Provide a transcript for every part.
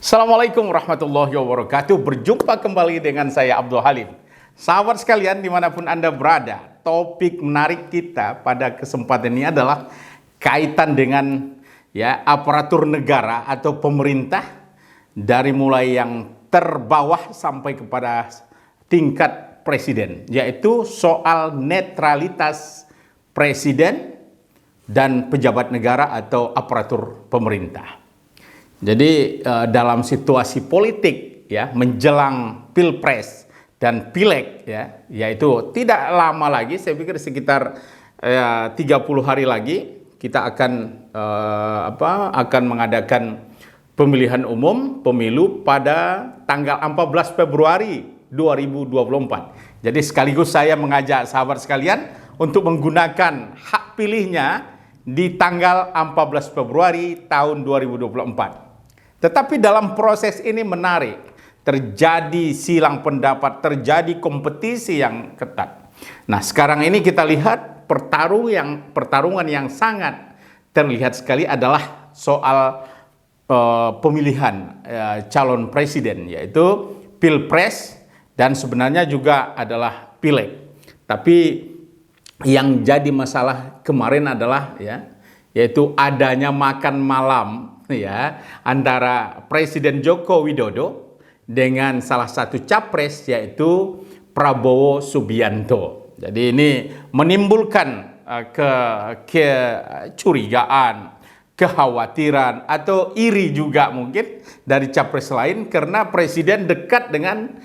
Assalamualaikum warahmatullahi wabarakatuh. Berjumpa kembali dengan saya Abdul Halim. Sahabat sekalian dimanapun Anda berada, topik menarik kita pada kesempatan ini adalah kaitan dengan aparatur negara atau pemerintah dari mulai yang terbawah sampai kepada tingkat presiden, yaitu soal netralitas presiden dan pejabat negara atau aparatur pemerintah. Jadi dalam situasi politik menjelang Pilpres dan Pileg yaitu tidak lama lagi, saya pikir sekitar 30 hari lagi kita akan mengadakan pemilihan umum pemilu pada tanggal 14 Februari 2024. Jadi sekaligus saya mengajak sahabat sekalian untuk menggunakan hak pilihnya di tanggal 14 Februari tahun 2024. Tetapi dalam proses ini menarik, terjadi silang pendapat, terjadi kompetisi yang ketat. Nah, sekarang ini kita lihat pertarungan yang sangat terlihat sekali adalah soal pemilihan calon presiden, yaitu Pilpres dan sebenarnya juga adalah Pileg. Tapi yang jadi masalah kemarin adalah yaitu adanya makan malam antara Presiden Joko Widodo dengan salah satu capres yaitu Prabowo Subianto. Jadi ini menimbulkan kecurigaan, kekhawatiran atau iri juga mungkin dari capres lain karena presiden dekat dengan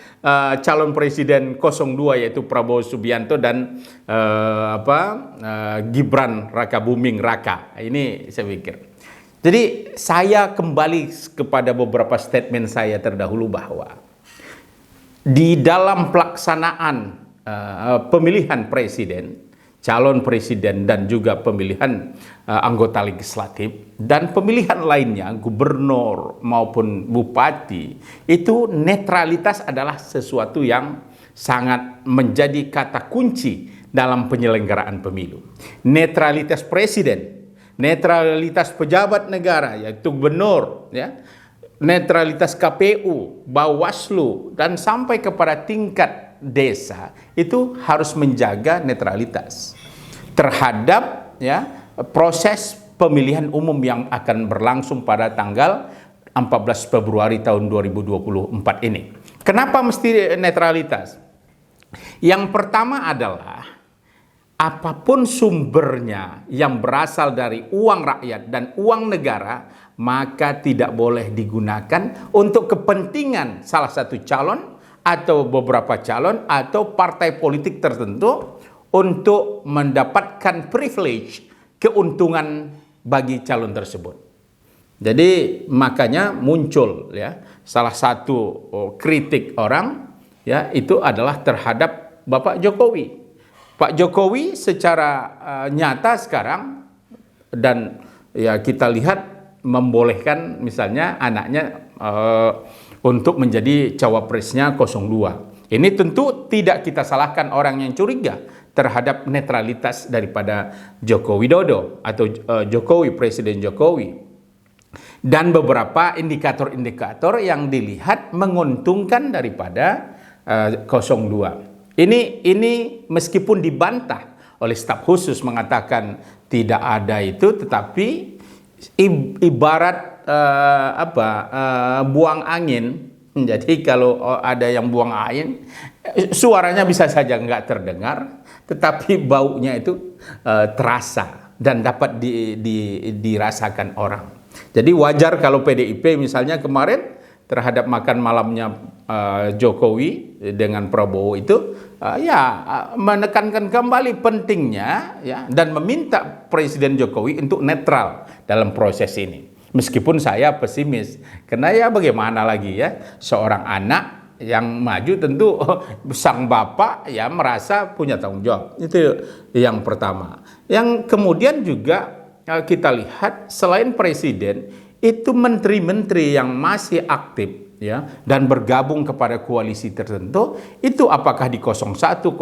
calon presiden 02 yaitu Prabowo Subianto dan Gibran Rakabuming Raka. Ini saya pikir. Jadi saya kembali kepada beberapa statement saya terdahulu bahwa di dalam pelaksanaan pemilihan presiden, calon presiden dan juga pemilihan anggota legislatif dan pemilihan lainnya, gubernur maupun bupati, itu netralitas adalah sesuatu yang sangat menjadi kata kunci dalam penyelenggaraan pemilu. Netralitas presiden, netralitas pejabat negara yaitu gubernur, netralitas KPU, Bawaslu dan sampai kepada tingkat desa itu harus menjaga netralitas terhadap proses pemilihan umum yang akan berlangsung pada tanggal 14 Februari tahun 2024 ini. Kenapa mesti netralitas? Yang pertama adalah apapun sumbernya yang berasal dari uang rakyat dan uang negara, maka tidak boleh digunakan untuk kepentingan salah satu calon atau beberapa calon atau partai politik tertentu untuk mendapatkan privilege, keuntungan bagi calon tersebut. Jadi makanya muncul salah satu kritik orang itu adalah terhadap Bapak Jokowi. Pak Jokowi secara nyata sekarang dan kita lihat membolehkan misalnya anaknya untuk menjadi cawapresnya 02. Ini tentu tidak kita salahkan orang yang curiga terhadap netralitas daripada Joko Widodo atau Jokowi, Presiden Jokowi. Dan beberapa indikator-indikator yang dilihat menguntungkan daripada 02. Ini meskipun dibantah oleh staf khusus mengatakan tidak ada itu, tetapi ibarat buang angin. Jadi kalau ada yang buang angin, suaranya bisa saja nggak terdengar, tetapi baunya itu terasa dan dapat dirasakan orang. Jadi wajar kalau PDIP misalnya kemarin terhadap makan malamnya Jokowi dengan Prabowo itu menekankan kembali pentingnya dan meminta Presiden Jokowi untuk netral dalam proses ini. Meskipun saya pesimis, karena bagaimana lagi seorang anak yang maju tentu sang bapak merasa punya tanggung jawab. Itu yang pertama. Yang kemudian juga kita lihat selain presiden itu menteri-menteri yang masih aktif dan bergabung kepada koalisi tertentu, itu apakah di 01, 02,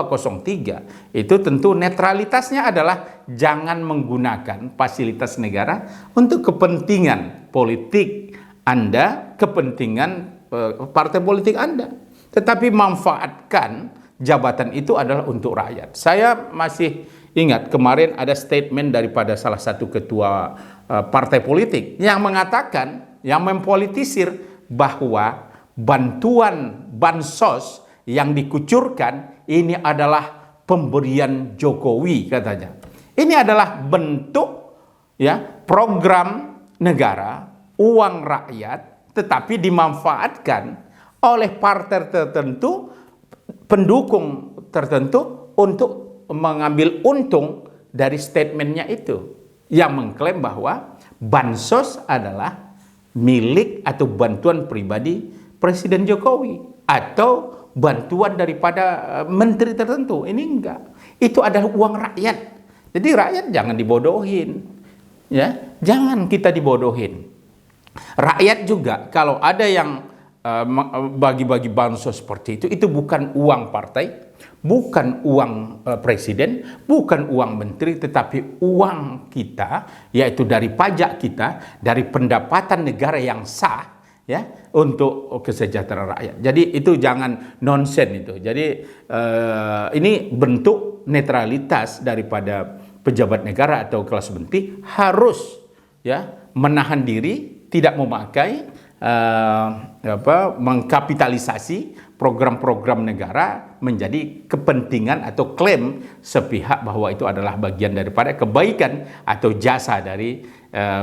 03, itu tentu netralitasnya adalah jangan menggunakan fasilitas negara untuk kepentingan politik Anda, kepentingan partai politik Anda. Tetapi manfaatkan jabatan itu adalah untuk rakyat. Saya masih ingat kemarin ada statement daripada salah satu ketua partai politik yang mengatakan, yang mempolitisir bahwa bantuan bansos yang dikucurkan ini adalah pemberian Jokowi, katanya. Ini adalah bentuk ya program negara, uang rakyat, tetapi dimanfaatkan oleh partai tertentu, pendukung tertentu untuk mengambil untung dari statementnya itu, yang mengklaim bahwa bansos adalah milik atau bantuan pribadi Presiden Jokowi atau bantuan daripada menteri tertentu. Ini enggak. Itu adalah uang rakyat. Jadi rakyat jangan dibodohin. Ya, jangan kita dibodohin. Rakyat juga kalau ada yang bagi-bagi bansos seperti itu bukan uang partai, bukan uang presiden, bukan uang menteri, tetapi uang kita, yaitu dari pajak kita, dari pendapatan negara yang sah, ya, untuk kesejahteraan rakyat. Jadi itu jangan nonsen itu. Jadi ini bentuk netralitas daripada pejabat negara atau kelas menteri harus ya menahan diri, tidak memakai mengkapitalisasi program-program negara menjadi kepentingan atau klaim sepihak bahwa itu adalah bagian daripada kebaikan atau jasa dari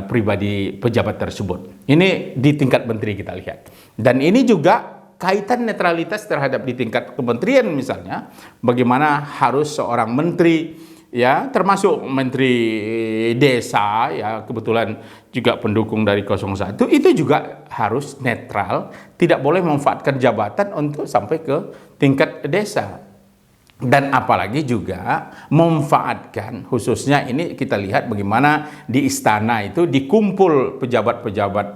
pribadi pejabat tersebut. Ini di tingkat menteri kita lihat. Dan ini juga kaitan netralitas terhadap di tingkat kementerian misalnya, bagaimana harus seorang menteri ya, termasuk Menteri Desa ya, kebetulan juga pendukung dari 01, itu juga harus netral, tidak boleh memanfaatkan jabatan untuk sampai ke tingkat desa. Dan apalagi juga memanfaatkan, khususnya ini kita lihat bagaimana di istana itu dikumpul pejabat-pejabat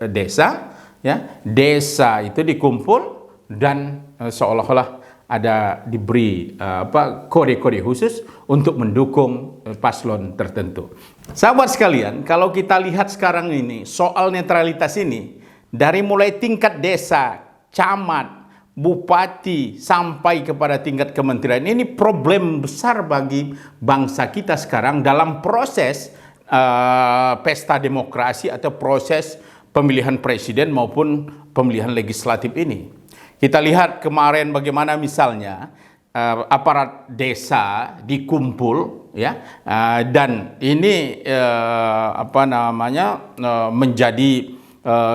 desa ya, desa itu dikumpul dan seolah-olah ada diberi kode-kode khusus untuk mendukung paslon tertentu. Sahabat sekalian, kalau kita lihat sekarang ini soal netralitas ini, dari mulai tingkat desa, camat, bupati sampai kepada tingkat kementerian, ini problem besar bagi bangsa kita sekarang dalam proses pesta demokrasi atau proses pemilihan presiden maupun pemilihan legislatif ini. Kita lihat kemarin bagaimana misalnya aparat desa dikumpul ya, dan ini menjadi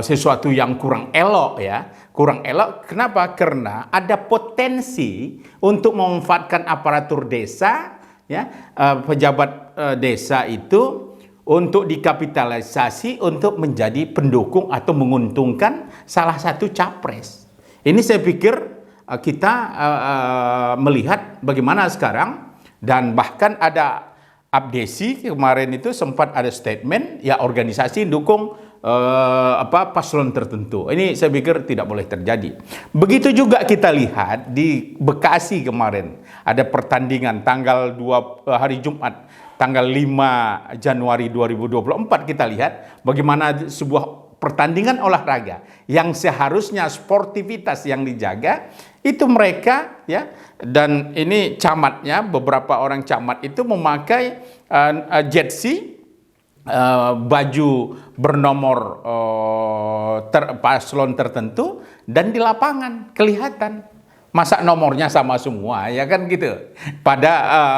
sesuatu yang kurang elok ya. Kurang elok kenapa? Karena ada potensi untuk memanfaatkan aparatur desa ya, pejabat desa itu untuk dikapitalisasi untuk menjadi pendukung atau menguntungkan salah satu capres. Ini saya pikir kita melihat bagaimana sekarang, dan bahkan ada abdesi kemarin itu sempat ada statement ya, organisasi dukung paslon tertentu. Ini saya pikir tidak boleh terjadi. Begitu juga kita lihat di Bekasi kemarin ada pertandingan hari Jumat tanggal 5 Januari 2024, kita lihat bagaimana sebuah pertandingan olahraga yang seharusnya sportivitas yang dijaga itu mereka ya, dan ini camatnya, beberapa orang camat itu memakai jersey baju bernomor paslon tertentu, dan di lapangan kelihatan masa nomornya sama semua ya kan gitu,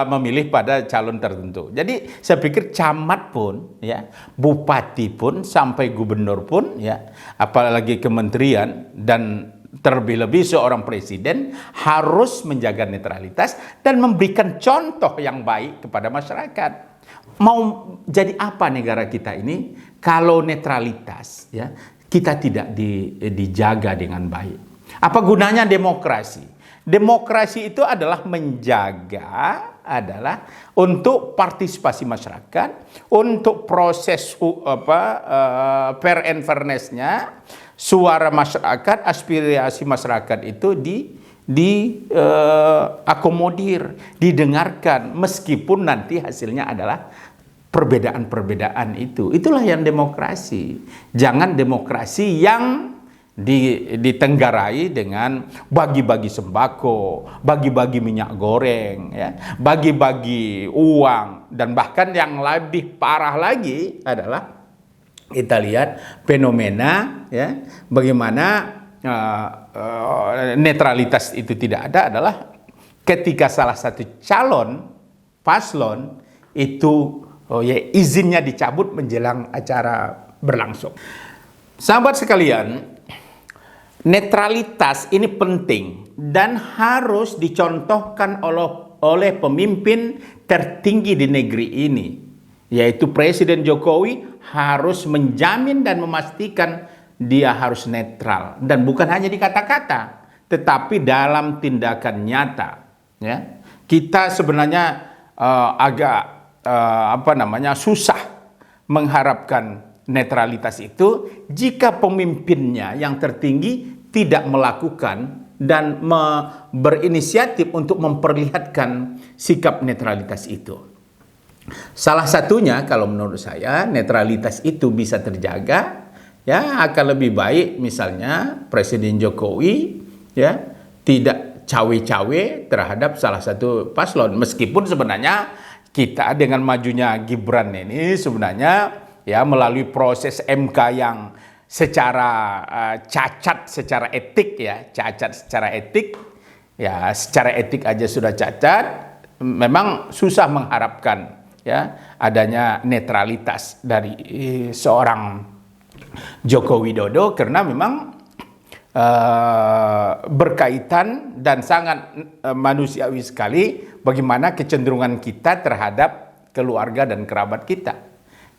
memilih pada calon tertentu. Jadi saya pikir camat pun ya, bupati pun sampai gubernur pun ya, apalagi kementerian dan terlebih-lebih seorang presiden harus menjaga netralitas dan memberikan contoh yang baik kepada masyarakat. Mau jadi apa negara kita ini kalau netralitas ya kita tidak dijaga dengan baik? Apa gunanya demokrasi? Demokrasi itu adalah menjaga, adalah untuk partisipasi masyarakat, untuk proses fair and fairness-nya, suara masyarakat, aspirasi masyarakat itu diakomodir, didengarkan, meskipun nanti hasilnya adalah perbedaan-perbedaan itu. Itulah yang demokrasi. Jangan demokrasi yang ditenggarai dengan bagi-bagi sembako, bagi-bagi minyak goreng, ya, bagi-bagi uang, dan bahkan yang lebih parah lagi adalah kita lihat fenomena, ya, bagaimana netralitas itu tidak ada adalah ketika salah satu calon paslon itu izinnya dicabut menjelang acara berlangsung. Sahabat sekalian, netralitas ini penting dan harus dicontohkan oleh pemimpin tertinggi di negeri ini, yaitu Presiden Jokowi harus menjamin dan memastikan dia harus netral, dan bukan hanya di kata-kata tetapi dalam tindakan nyata, ya. Kita sebenarnya agak susah mengharapkan netralitas itu jika pemimpinnya yang tertinggi tidak melakukan dan berinisiatif untuk memperlihatkan sikap netralitas itu. Salah satunya, kalau menurut saya, netralitas itu bisa terjaga, ya, akan lebih baik misalnya Presiden Jokowi, ya, tidak cawe-cawe terhadap salah satu paslon, meskipun sebenarnya kita dengan majunya Gibran ini sebenarnya, ya, melalui proses MK yang secara cacat secara etik, ya, cacat secara etik, ya, secara etik aja sudah cacat, memang susah mengharapkan, ya, adanya netralitas dari seorang Joko Widodo, karena memang berkaitan dan sangat manusiawi sekali bagaimana kecenderungan kita terhadap keluarga dan kerabat kita.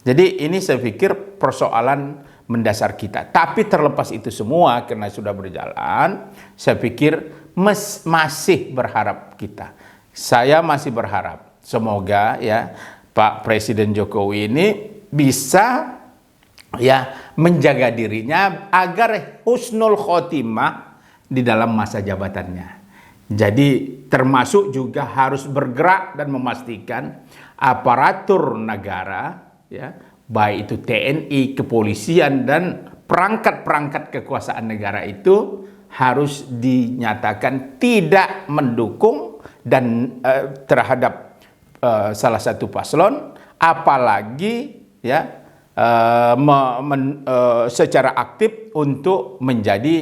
Jadi ini saya pikir persoalan mendasar kita. Tapi terlepas itu semua, karena sudah berjalan, saya pikir masih berharap kita. Saya masih berharap semoga, ya, Pak Presiden Jokowi ini bisa, ya, menjaga dirinya agar husnul khotimah di dalam masa jabatannya. Jadi termasuk juga harus bergerak dan memastikan aparatur negara, ya, baik itu TNI, kepolisian, dan perangkat-perangkat kekuasaan negara itu harus dinyatakan tidak mendukung dan terhadap salah satu paslon, apalagi, ya, secara aktif untuk menjadi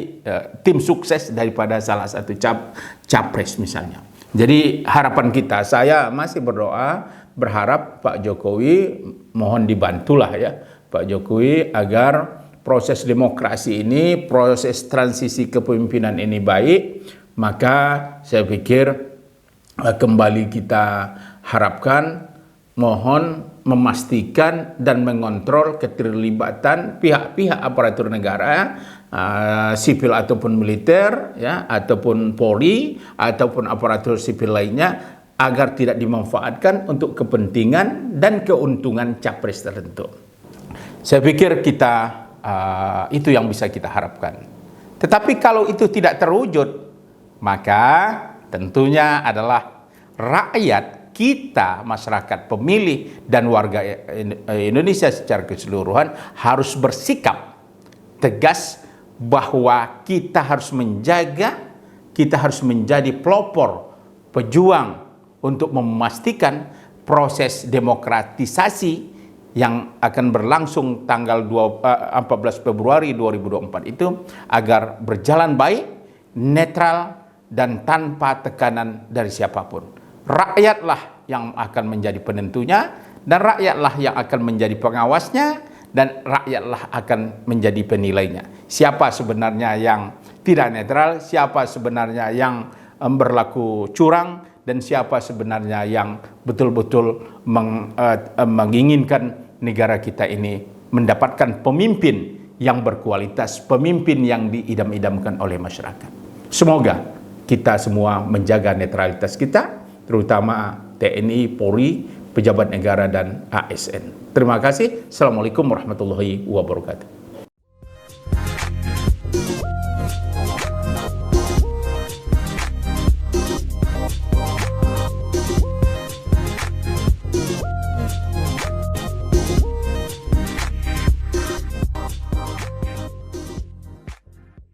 tim sukses daripada salah satu capres misalnya. Jadi harapan kita, saya masih berdoa, berharap Pak Jokowi, mohon dibantulah, ya, Pak Jokowi, agar proses demokrasi ini, proses transisi kepemimpinan ini baik. Maka saya pikir kembali kita harapkan, mohon memastikan dan mengontrol keterlibatan pihak-pihak aparatur negara, sipil ataupun militer, ya, ataupun Polri ataupun aparatur sipil lainnya, agar tidak dimanfaatkan untuk kepentingan dan keuntungan capres tertentu. Saya pikir kita itu yang bisa kita harapkan. Tetapi kalau itu tidak terwujud, maka tentunya adalah rakyat kita, masyarakat, pemilih, dan warga Indonesia secara keseluruhan harus bersikap tegas bahwa kita harus menjaga, kita harus menjadi pelopor, pejuang untuk memastikan proses demokratisasi yang akan berlangsung tanggal 14 Februari 2024 itu agar berjalan baik, netral, dan tanpa tekanan dari siapapun. Rakyatlah yang akan menjadi penentunya, dan rakyatlah yang akan menjadi pengawasnya, dan rakyatlah akan menjadi penilainya. Siapa sebenarnya yang tidak netral, siapa sebenarnya yang berlaku curang, dan siapa sebenarnya yang betul-betul menginginkan negara kita ini mendapatkan pemimpin yang berkualitas, pemimpin yang diidam-idamkan oleh masyarakat. Semoga kita semua menjaga netralitas kita, terutama TNI, Polri, pejabat negara, dan ASN. Terima kasih. Assalamualaikum warahmatullahi wabarakatuh.